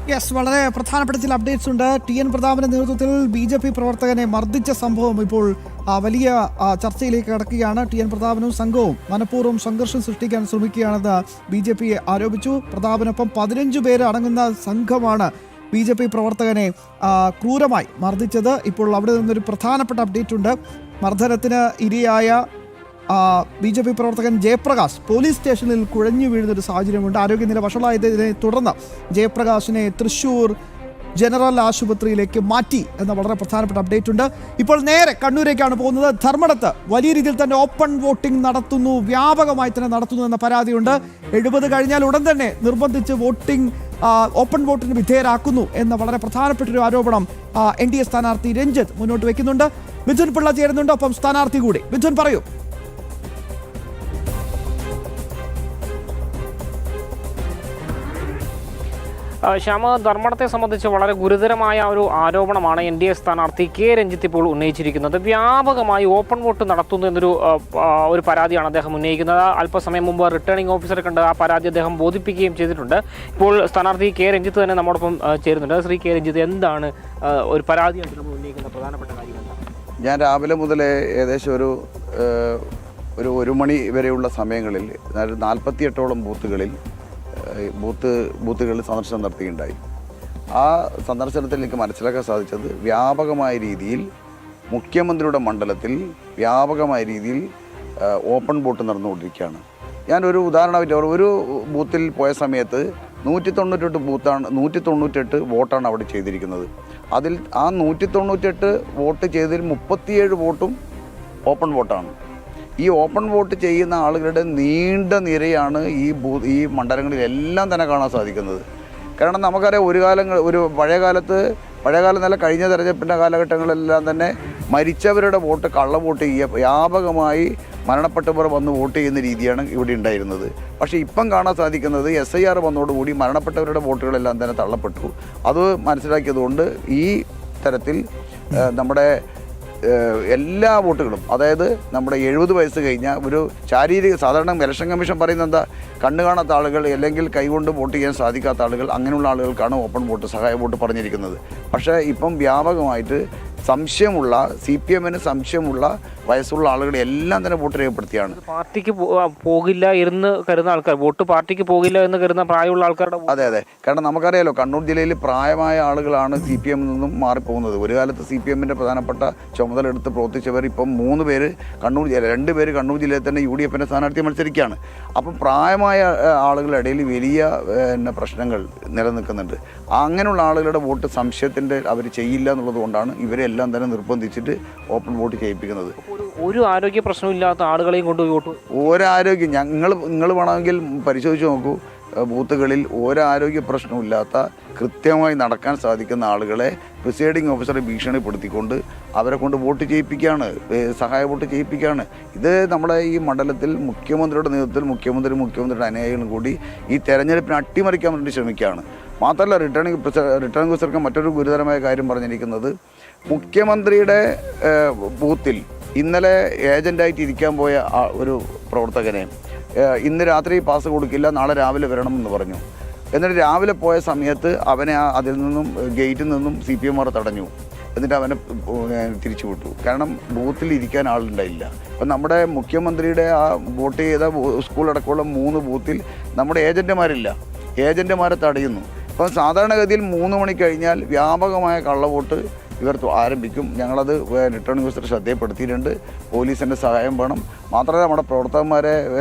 Yes, വളരെ പ്രധാനപ്പെട്ട ചില അപ്ഡേറ്റ്സ് ഉണ്ട്. ടി.എൻ. പ്രതാപന്റെ നേതൃത്വത്തിൽ ബി.ജെ.പി പ്രവർത്തകനെ മർദ്ദിച്ച സംഭവം ഇപ്പോൾ വലിയ ചർച്ചയിലേക്ക് കടക്കുകയാണ്. ടി.എൻ. പ്രതാപനും സംഘവും മനഃപൂർവ്വം സംഘർഷം സൃഷ്ടിക്കാൻ ശ്രമിക്കുകയാണെന്ന് ബി.ജെ.പി ആരോപിച്ചു. പ്രതാപനൊപ്പം 15 പേര് അടങ്ങുന്ന സംഘമാണ് ബി.ജെ.പി പ്രവർത്തകനെ ക്രൂരമായി മർദ്ദിച്ചത്. ഇപ്പോൾ അവിടെ നിന്നൊരു പ്രധാനപ്പെട്ട അപ്ഡേറ്റ് ഉണ്ട്. മർദ്ദനത്തിന് ഇരയായ ബി.ജെ.പി പ്രവർത്തകൻ ജയപ്രകാശ് പോലീസ് സ്റ്റേഷനിൽ കുഴഞ്ഞു വീഴുന്നൊരു സാഹചര്യമുണ്ട്. ആരോഗ്യനില വഷളായതിനെ തുടർന്ന് ജയപ്രകാശിനെ തൃശൂർ ജനറൽ ആശുപത്രിയിലേക്ക് മാറ്റി എന്ന വളരെ പ്രധാനപ്പെട്ട അപ്ഡേറ്റ് ഉണ്ട്. ഇപ്പോൾ നേരെ കണ്ണൂരേക്കാണ് പോകുന്നത്. ധർമ്മടത്ത് വലിയ രീതിയിൽ തന്നെ ഓപ്പൺ വോട്ടിംഗ് നടത്തുന്നു, വ്യാപകമായി തന്നെ നടത്തുന്നു എന്ന പരാതിയുണ്ട്. 70 കഴിഞ്ഞാൽ ഉടൻ തന്നെ നിർബന്ധിച്ച് ഓപ്പൺ വോട്ടിന് വിധേയരാക്കുന്നു എന്ന വളരെ പ്രധാനപ്പെട്ട ഒരു ആരോപണം NDA സ്ഥാനാർത്ഥി രഞ്ജിത്ത് മുന്നോട്ട് വയ്ക്കുന്നുണ്ട്. മിഥുൻ പിള്ള ചേരുന്നുണ്ട്, ഒപ്പം സ്ഥാനാർത്ഥി കൂടി. മിഥുൻ, പറയൂ. ശ്യാമ, ധർമ്മടത്തെ സംബന്ധിച്ച് വളരെ ഗുരുതരമായ ഒരു ആരോപണമാണ് NDA സ്ഥാനാർത്ഥി കെ രഞ്ജിത്ത് ഇപ്പോൾ ഉന്നയിച്ചിരിക്കുന്നത്. വ്യാപകമായി ഓപ്പൺ വോട്ട് നടത്തുന്നു എന്നൊരു പരാതിയാണ് അദ്ദേഹം ഉന്നയിക്കുന്നത്. അല്പസമയം മുമ്പ് റിട്ടേണിംഗ് ഓഫീസറെ കണ്ട് ആ പരാതി അദ്ദേഹം ബോധിപ്പിക്കുകയും ചെയ്തിട്ടുണ്ട്. ഇപ്പോൾ സ്ഥാനാർത്ഥി കെ രഞ്ജിത്ത് തന്നെ നമ്മോടൊപ്പം ചേരുന്നുണ്ട്. ശ്രീ കെ രഞ്ജിത്ത്, എന്താണ് ഒരു പരാതിയായിട്ട് നമ്മൾ ഉന്നയിക്കുന്ന പ്രധാനപ്പെട്ട കാര്യം? ഞാൻ രാവിലെ മുതലേ ഏകദേശം ഒരു 1 മണി വരെയുള്ള സമയങ്ങളിൽ 48ഓളം ബൂത്തുകളിൽ സന്ദർശനം നടത്തുകയുണ്ടായി. ആ സന്ദർശനത്തിൽ എനിക്ക് മനസ്സിലാക്കാൻ സാധിച്ചത് വ്യാപകമായ രീതിയിൽ മുഖ്യമന്ത്രിയുടെ മണ്ഡലത്തിൽ വ്യാപകമായ രീതിയിൽ ഓപ്പൺ വോട്ട് നടന്നുകൊണ്ടിരിക്കുകയാണ്. ഞാനൊരു ഉദാഹരണമായിട്ട് ഒരു ബൂത്തിൽ പോയ സമയത്ത് 198 വോട്ടാണ് അവിടെ ചെയ്തിരിക്കുന്നത്. അതിൽ ആ 198 വോട്ട് ചെയ്തതിൽ 37 വോട്ടും ഓപ്പൺ വോട്ടാണ്. ഈ ഓപ്പൺ വോട്ട് ചെയ്യുന്ന ആളുകളുടെ നീണ്ട നിരയാണ് ഈ മണ്ഡലങ്ങളിലെല്ലാം തന്നെ കാണാൻ സാധിക്കുന്നത്. കാരണം നമുക്കറിയാം, പഴയകാലം നല്ല കഴിഞ്ഞ തെരഞ്ഞെടുപ്പിൻ്റെ കാലഘട്ടങ്ങളിലെല്ലാം തന്നെ മരിച്ചവരുടെ വോട്ട് കള്ളവോട്ട് ചെയ്യുക, വ്യാപകമായി മരണപ്പെട്ടവർ വന്ന് വോട്ട് ചെയ്യുന്ന രീതിയാണ് ഇവിടെ ഉണ്ടായിരുന്നത്. പക്ഷേ ഇപ്പം കാണാൻ സാധിക്കുന്നത് SIR വന്നതോടുകൂടി മരണപ്പെട്ടവരുടെ വോട്ടുകളെല്ലാം തന്നെ തള്ളപ്പെട്ടു. അത് മനസ്സിലാക്കിയതുകൊണ്ട് ഈ തരത്തിൽ നമ്മുടെ എല്ലാ വോട്ടുകളും, അതായത് നമ്മുടെ 70 വയസ്സ് കഴിഞ്ഞ ഒരു സാധാരണ ഇലക്ഷൻ കമ്മീഷൻ പറയുന്നത് എന്താ, കണ്ണു കാണാത്ത ആളുകൾ അല്ലെങ്കിൽ കൈകൊണ്ട് വോട്ട് ചെയ്യാൻ സാധിക്കാത്ത ആളുകൾ, അങ്ങനെയുള്ള ആളുകൾക്കാണ് ഓപ്പൺ വോട്ട്, സഹായ വോട്ട് പറഞ്ഞിരിക്കുന്നത്. പക്ഷേ ഇപ്പം വ്യാപകമായിട്ട് സംശയമുള്ള CPM-ന് സംശയമുള്ള വയസ്സുള്ള ആളുകളെ എല്ലാം തന്നെ വോട്ട് രേഖപ്പെടുത്തിയാണ്. പാർട്ടിക്ക് പോകില്ല എന്ന് കരുതുന്ന ആൾക്കാർ, വോട്ട് പാർട്ടിക്ക് പോകില്ല എന്ന് കരുതുന്ന പ്രായമുള്ള ആൾക്കാരുടെ. അതെ, കാരണം നമുക്കറിയാലോ, കണ്ണൂർ ജില്ലയിൽ പ്രായമായ ആളുകളാണ് CPM നിന്നും മാറിപ്പോകുന്നത്. ഒരു കാലത്ത് CPM-ന്റെ പ്രധാനപ്പെട്ട ചുമതല എടുത്ത് പ്രവർത്തിച്ചവർ ഇപ്പം 2 പേര് കണ്ണൂർ ജില്ലയിൽ തന്നെ UDF-ന്റെ സ്ഥാനാർത്ഥി മത്സരിക്കുകയാണ്. അപ്പം പ്രായമായ ആളുകളുടെ ഇടയിൽ വലിയ പ്രശ്നങ്ങൾ നിലനിൽക്കുന്നുണ്ട്. അങ്ങനെയുള്ള ആളുകളുടെ വോട്ട് സംശയത്തിൻ്റെ അവർ ചെയ്യില്ല എന്നുള്ളത് കൊണ്ടാണ് ഇവരെല്ലാം തന്നെ നിർബന്ധിച്ചിട്ട് ഓപ്പൺ വോട്ട് ചെയ്യിപ്പിക്കുന്നത്. ഒരു ആരോഗ്യ പ്രശ്നമില്ലാത്ത ആളുകളെയും കൊണ്ടുപോയി വോട്ട്, ഒരാരോഗ്യം നിങ്ങൾ വേണമെങ്കിൽ പരിശോധിച്ച് നോക്കൂ. ബൂത്തുകളിൽ ഒരാരോഗ്യ പ്രശ്നമില്ലാത്ത കൃത്യമായി നടക്കാൻ സാധിക്കുന്ന ആളുകളെ പ്രിസൈഡിംഗ് ഓഫീസറെ ഭീഷണിപ്പെടുത്തിക്കൊണ്ട് അവരെ കൊണ്ട് വോട്ട് ചെയ്യിപ്പിക്കുകയാണ്, സഹായ വോട്ട് ചെയ്യിപ്പിക്കുകയാണ്. ഇത് നമ്മുടെ ഈ മണ്ഡലത്തിൽ മുഖ്യമന്ത്രിയുടെ നേതൃത്വത്തിൽ മുഖ്യമന്ത്രിയുടെ അനുയായികളും കൂടി ഈ തെരഞ്ഞെടുപ്പിനെ അട്ടിമറിക്കാൻ വേണ്ടി ശ്രമിക്കുകയാണ്. മാത്രമല്ല, റിട്ടേണിംഗ് ഓഫീസർക്ക് മറ്റൊരു ഗുരുതരമായ കാര്യം പറഞ്ഞിരിക്കുന്നത്, മുഖ്യമന്ത്രിയുടെ ബൂത്തിൽ ഇന്നലെ ഏജൻ്റായിട്ട് ഇരിക്കാൻ പോയ ഒരു പ്രവർത്തകനെ ഇന്ന് രാത്രി പാസ് കൊടുക്കില്ല, നാളെ രാവിലെ വരണമെന്ന് പറഞ്ഞു. എന്നിട്ട് രാവിലെ പോയ സമയത്ത് അവനെ അതിൽ നിന്നും ഗേറ്റിൽ നിന്നും CPM-മാർ തടഞ്ഞു. എന്നിട്ട് അവനെ തിരിച്ചു വിട്ടു. കാരണം ബൂത്തിൽ ഇരിക്കാൻ ആളുണ്ടായില്ല. അപ്പം നമ്മുടെ മുഖ്യമന്ത്രിയുടെ ആ വോട്ട് ചെയ്ത സ്കൂളടക്കമുള്ള 3 ബൂത്തിൽ നമ്മുടെ ഏജൻറ്റുമാരെ തടയുന്നു. അപ്പം സാധാരണഗതിയിൽ 3 മണി കഴിഞ്ഞാൽ വ്യാപകമായ കള്ളവോട്ട് ഇവർ ആരംഭിക്കും. ഞങ്ങളത് റിട്ടേണിംഗ് ഓഫീസർ ശ്രദ്ധയപ്പെടുത്തിയിട്ടുണ്ട്. പോലീസിൻ്റെ സഹായം വേണം. മാത്രമല്ല, നമ്മുടെ പ്രവർത്തകന്മാരെ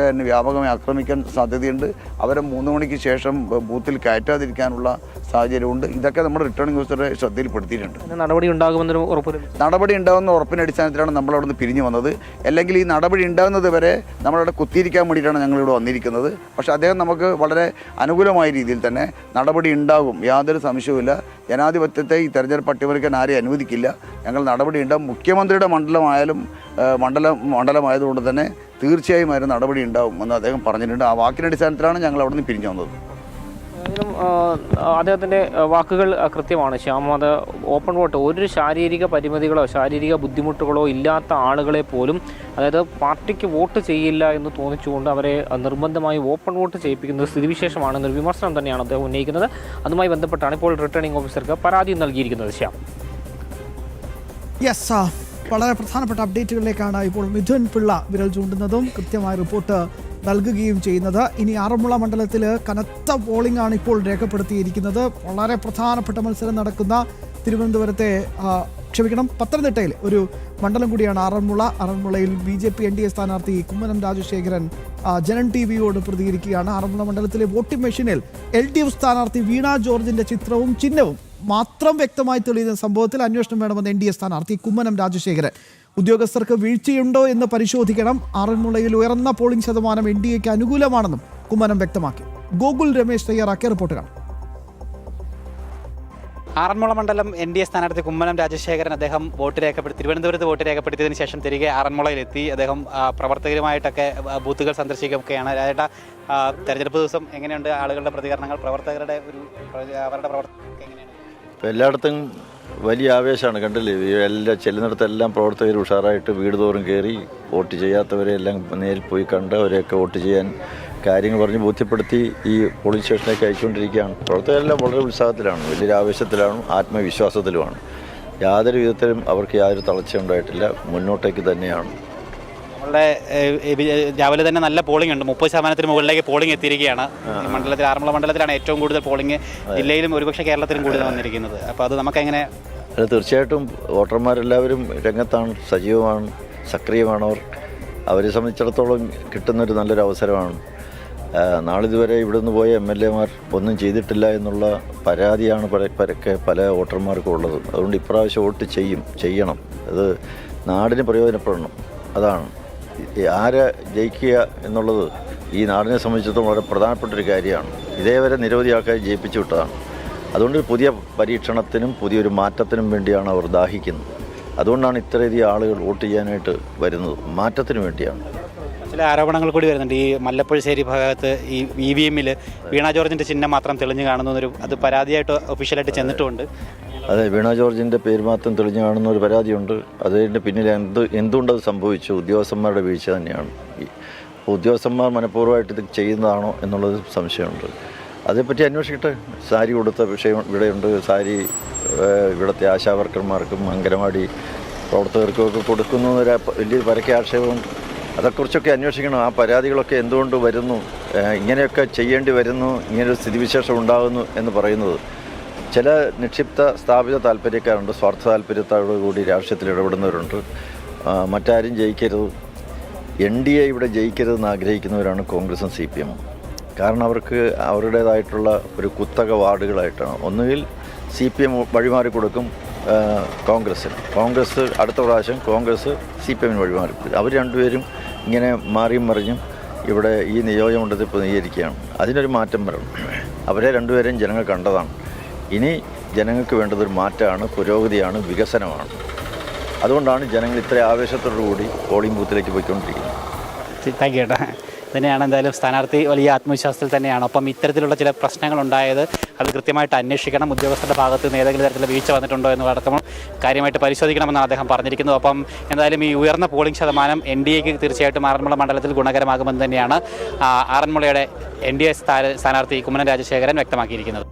വ്യാപകമായി ആക്രമിക്കാൻ സാധ്യതയുണ്ട്. അവരെ 3 മണിക്ക് ശേഷം ബൂത്തിൽ കയറ്റാതിരിക്കാനുള്ള സാഹചര്യമുണ്ട്. ഇതൊക്കെ നമ്മുടെ റിട്ടേണിംഗ് ഓഫീസറെ ശ്രദ്ധയിൽപ്പെടുത്തിയിട്ടുണ്ട്. നടപടി ഉണ്ടാകുമെന്ന ഉറപ്പിൻ്റെ അടിസ്ഥാനത്തിലാണ് നമ്മളവിടെ നിന്ന് പിരിഞ്ഞു വന്നത്. അല്ലെങ്കിൽ ഈ നടപടി ഉണ്ടാകുന്നത് വരെ നമ്മളവിടെ കുത്തിയിരിക്കാൻ വേണ്ടിയിട്ടാണ് ഞങ്ങളിവിടെ വന്നിരിക്കുന്നത്. പക്ഷേ അദ്ദേഹം നമുക്ക് വളരെ അനുകൂലമായ രീതിയിൽ തന്നെ നടപടി ഉണ്ടാകും, യാതൊരു സംശയവുമില്ല. ജനാധിപത്യത്തെ ഈ തെരഞ്ഞെടുപ്പ് അട്ടിമറിക്കാൻ ആരെയും അനുവദിക്കില്ല. ഞങ്ങൾ നടപടി ഉണ്ടാകും. മുഖ്യമന്ത്രിയുടെ മണ്ഡലമായതുകൊണ്ട് തന്നെ തീർച്ചയായും അതിന് നടപടി ഉണ്ടാവും എന്ന് അദ്ദേഹം പറഞ്ഞിട്ടുണ്ട്. ആ വാക്കിൻ്റെ അടിസ്ഥാനത്തിലാണ് ഞങ്ങൾ അവിടെ നിന്ന് പിരിഞ്ഞു വന്നത്. എന്തായാലും അദ്ദേഹത്തിൻ്റെ വാക്കുകൾ കൃത്യമാണ്. ശ്യാം, അത് ഓപ്പൺ വോട്ട് ഒരു ശാരീരിക പരിമിതികളോ ശാരീരിക ബുദ്ധിമുട്ടുകളോ ഇല്ലാത്ത ആളുകളെ പോലും, അതായത് പാർട്ടിക്ക് വോട്ട് ചെയ്യില്ല എന്ന് തോന്നിച്ചുകൊണ്ട് അവരെ നിർബന്ധമായി ഓപ്പൺ വോട്ട് ചെയ്യിപ്പിക്കുന്ന സ്ഥിതിവിശേഷമാണെന്നൊരു വിമർശനം തന്നെയാണ് അദ്ദേഹം ഉന്നയിക്കുന്നത്. അതുമായി ബന്ധപ്പെട്ടാണ് ഇപ്പോൾ റിട്ടേണിംഗ് ഓഫീസർക്ക് പരാതി നൽകിയിരിക്കുന്നത്. ശ്യാം, യെസ്, വളരെ പ്രധാനപ്പെട്ട അപ്ഡേറ്റുകളിലേക്കാണ് ഇപ്പോൾ മിഥുൻ പിള്ള വിരൽ ചൂണ്ടുന്നതും കൃത്യമായ റിപ്പോർട്ട് നൽകുകയും ചെയ്യുന്നത്. ഇനി ആറന്മുള മണ്ഡലത്തിൽ കനത്ത പോളിംഗ് ആണ് ഇപ്പോൾ രേഖപ്പെടുത്തിയിരിക്കുന്നത്. വളരെ പ്രധാനപ്പെട്ട മത്സരം നടക്കുന്ന തിരുവനന്തപുരത്തെ പത്തനംതിട്ടയിൽ ഒരു മണ്ഡലം കൂടിയാണ് ആറന്മുള. ആറന്മുളയിൽ BJP NDA സ്ഥാനാർത്ഥി കുമ്മനം രാജശേഖരൻ ജനൻ TV-യോട് പ്രതികരിക്കുകയാണ്. ആറന്മുള മണ്ഡലത്തിലെ വോട്ടിംഗ് മെഷീനിൽ LDF സ്ഥാനാർത്ഥി വീണ ജോർജിന്റെ ചിത്രവും ചിഹ്നവും മാത്രം വ്യക്തമായി തെളിയുന്ന സംഭവത്തിൽ അന്വേഷണം വേണമെന്ന് NDA സ്ഥാനാർത്ഥി കുമ്മനം രാജശേഖരൻ. ഉദ്യോഗസ്ഥർക്ക് വീഴ്ചയുണ്ടോ എന്ന് പരിശോധിക്കണം. ആറന്മുളയിൽ ഉയർന്ന പോളിംഗ് ശതമാനം NDAക്ക് അനുകൂലമാണെന്നും കുമ്മനം വ്യക്തമാക്കി. ഗോകുൽ രമേശ് തയ്യാറാക്കിയ റിപ്പോർട്ട് കാണാം. ആറന്മുള മണ്ഡലം NDA സ്ഥാനാർത്ഥി കുമ്മനം രാജശേഖരൻ അദ്ദേഹം തിരുവനന്തപുരത്ത് വോട്ട് രേഖപ്പെടുത്തിയതിനു ശേഷം തിരികെ ആറന്മുളയിലെത്തി. അദ്ദേഹം പ്രവർത്തകരുമായിട്ടൊക്കെ ബൂത്തുകൾ സന്ദർശിക്കുകയൊക്കെയാണ്. രാജേട്ട, തെരഞ്ഞെടുപ്പ് ദിവസം എങ്ങനെയുണ്ട് ആളുകളുടെ പ്രതികരണങ്ങൾ, അവരുടെ പ്രവർത്തനമൊക്കെ എങ്ങനെയാണ്? എല്ലായിടത്തും വലിയ ആവേശമാണ്. കണ്ടില്ലേ, ചെല്ലുന്നിടത്തെല്ലാം പ്രവർത്തകർ ഉഷാറായിട്ട് വീട് തോറും കയറി വോട്ട് ചെയ്യാത്തവരെല്ലാം നേരിൽ പോയി കണ്ട് അവരെയൊക്കെ വോട്ട് ചെയ്യാൻ കാര്യങ്ങൾ പറഞ്ഞ് ബോധ്യപ്പെടുത്തി ഈ പോളിംഗ് സ്റ്റേഷനിലേക്ക് അയച്ചുകൊണ്ടിരിക്കുകയാണ്. പ്രവർത്തകരെല്ലാം വളരെ ഉത്സാഹത്തിലാണ്, വലിയൊരു ആവേശത്തിലാണ്, ആത്മവിശ്വാസത്തിലുമാണ്. യാതൊരു വിധത്തിലും അവർക്ക് യാതൊരു തളർച്ച ഉണ്ടായിട്ടില്ല, മുന്നോട്ടേക്ക് തന്നെയാണ്. നമ്മളുടെ രാവിലെ തന്നെ നല്ല പോളിംഗ് ഉണ്ട്, 30% മുകളിലേക്ക് പോളിംഗ് എത്തിയിരിക്കുകയാണ്. മണ്ഡലത്തിൽ ആറന്മുള മണ്ഡലത്തിലാണ് ഏറ്റവും കൂടുതൽ പോളിംഗ്, ജില്ലയിലും ഒരുപക്ഷെ കേരളത്തിലും കൂടുതൽ വന്നിരിക്കുന്നത്. അപ്പോൾ അത് നമുക്കെങ്ങനെ? അത് തീർച്ചയായിട്ടും വോട്ടർമാരെല്ലാവരും രംഗത്താണ്, സജീവമാണ്, സക്രിയമാണ്. അവരെ സംബന്ധിച്ചിടത്തോളം കിട്ടുന്നൊരു നല്ലൊരു അവസരമാണ്. നാളിതുവരെ ഇവിടുന്ന് പോയ MLA-മാർ ഒന്നും ചെയ്തിട്ടില്ല എന്നുള്ള പരാതിയാണ് പല വോട്ടർമാർക്കും ഉള്ളത്. അതുകൊണ്ട് ഇപ്രാവശ്യം വോട്ട് ചെയ്യണം. അത് നാടിന് പ്രയോജനപ്പെടണം. അതാണ് ആരെ ജയിക്കുക എന്നുള്ളത് ഈ നാടിനെ സംബന്ധിച്ചിടത്തോളം വളരെ പ്രധാനപ്പെട്ടൊരു കാര്യമാണ്. ഇതേവരെ നിരവധി ആൾക്കാർ ജയിപ്പിച്ചു വിട്ടതാണ്. അതുകൊണ്ട് പുതിയ പരീക്ഷണത്തിനും പുതിയൊരു മാറ്റത്തിനും വേണ്ടിയാണ് അവർ ദാഹിക്കുന്നത്. അതുകൊണ്ടാണ് ഇത്രയധികം ആളുകൾ വോട്ട് ചെയ്യാനായിട്ട് വരുന്നത്, മാറ്റത്തിന് വേണ്ടിയാണ്. ചില ആരോപണങ്ങൾ കൂടി വരുന്നുണ്ട്. ഈ മല്ലപ്പുഴശ്ശേരി ഭാഗത്ത് ഈ EVM-ൽ വീണ ജോർജിൻ്റെ ചിഹ്നം മാത്രം തെളിഞ്ഞു കാണുന്നൊരു, അത് പരാതിയായിട്ട് ഒഫീഷ്യലായിട്ട് ചെന്നിട്ടുമുണ്ട്. അതെ, വീണ ജോർജിൻ്റെ പേര് മാത്രം തെളിഞ്ഞു കാണുന്ന ഒരു പരാതിയുണ്ട്. അതിൻ്റെ പിന്നിൽ എന്തുകൊണ്ടത് സംഭവിച്ചു? ഉദ്യോഗസ്ഥന്മാരുടെ വീഴ്ച തന്നെയാണ്. ഉദ്യോഗസ്ഥന്മാർ മനഃപൂർവ്വമായിട്ട് ഇത് ചെയ്യുന്നതാണോ എന്നുള്ളത് സംശയമുണ്ട്. അതേപ്പറ്റി അന്വേഷിക്കട്ടെ. സാരി കൊടുത്ത വിഷയം ഇവിടെയുണ്ട്. സാരി ഇവിടുത്തെ ആശാവർക്കർമാർക്കും അംഗനവാടി പ്രവർത്തകർക്കുമൊക്കെ കൊടുക്കുന്ന ഒരു വലിയ പരക്കെ ആക്ഷേപമുണ്ട്. അതേക്കുറിച്ചൊക്കെ അന്വേഷിക്കണം. ആ പരാതികളൊക്കെ എന്തുകൊണ്ട് വരുന്നു, ഇങ്ങനെയൊക്കെ ചെയ്യേണ്ടി വരുന്നു, ഇങ്ങനൊരു സ്ഥിതിവിശേഷം ഉണ്ടാകുന്നു എന്ന് പറയുന്നത് ചില നിക്ഷിപ്ത സ്ഥാപിത താല്പര്യക്കാരുണ്ട്, സ്വാർത്ഥ താല്പര്യത്തോടു കൂടി രാഷ്ട്രീയത്തിൽ ഇടപെടുന്നവരുണ്ട്. മറ്റാരും ജയിക്കരുത്, NDA ഇവിടെ ജയിക്കരുതെന്ന് ആഗ്രഹിക്കുന്നവരാണ് കോൺഗ്രസും CPM. കാരണം അവർക്ക് അവരുടേതായിട്ടുള്ള ഒരു കുത്തക വാർഡുകളായിട്ടാണ്. ഒന്നുകിൽ CPM വഴിമാറി കൊടുക്കും കോൺഗ്രസ് അടുത്ത പ്രാവശ്യം കോൺഗ്രസ് CPM-ന് വഴിമാറി കൊടുക്കും. അവർ രണ്ടുപേരും ഇങ്ങനെ മാറിയും മറിഞ്ഞും ഇവിടെ ഈ നിയോജകമണ്ഡലത്തിൽ പ്രതിനിധീകരിക്കുകയാണ്. അതിനൊരു മാറ്റം വരണം. അവരെ രണ്ടുപേരെയും ജനങ്ങൾ കണ്ടതാണ്. ഇനി ജനങ്ങൾക്ക് വേണ്ടതൊരു മാറ്റമാണ്, പുരോഗതിയാണ്, വികസനമാണ്. അതുകൊണ്ടാണ് ജനങ്ങൾ ഇത്ര ആവേശത്തോടു കൂടി പോളിംഗ് ബൂത്തിലേക്ക് പോയിക്കൊണ്ടിരിക്കുന്നത്. താങ്ക് യു ചേട്ടാ. തന്നെയാണ് എന്തായാലും സ്ഥാനാർത്ഥി വലിയ ആത്മവിശ്വാസത്തിൽ തന്നെയാണ്. ഒപ്പം ഇത്തരത്തിലുള്ള ചില പ്രശ്നങ്ങളുണ്ടായത് അത് കൃത്യമായിട്ട് അന്വേഷിക്കണം. ഉദ്യോഗസ്ഥരുടെ ഭാഗത്ത് നിന്ന് ഏതെങ്കിലും തരത്തിലുള്ള വീഴ്ച വന്നിട്ടുണ്ടോ എന്നതടക്കം കാര്യമായിട്ട് പരിശോധിക്കണമെന്നാണ് അദ്ദേഹം പറഞ്ഞിരിക്കുന്നത്. ഒപ്പം എന്തായാലും ഈ ഉയർന്ന പോളിംഗ് ശതമാനം NDAക്ക് തീർച്ചയായിട്ടും ആറന്മുള മണ്ഡലത്തിൽ ഗുണകരമാകുമെന്ന് തന്നെയാണ് ആറന്മുളയുടെ NDA സ്ഥാനാർത്ഥി കുമ്മനം രാജശേഖരൻ വ്യക്തമാക്കിയിരിക്കുന്നത്.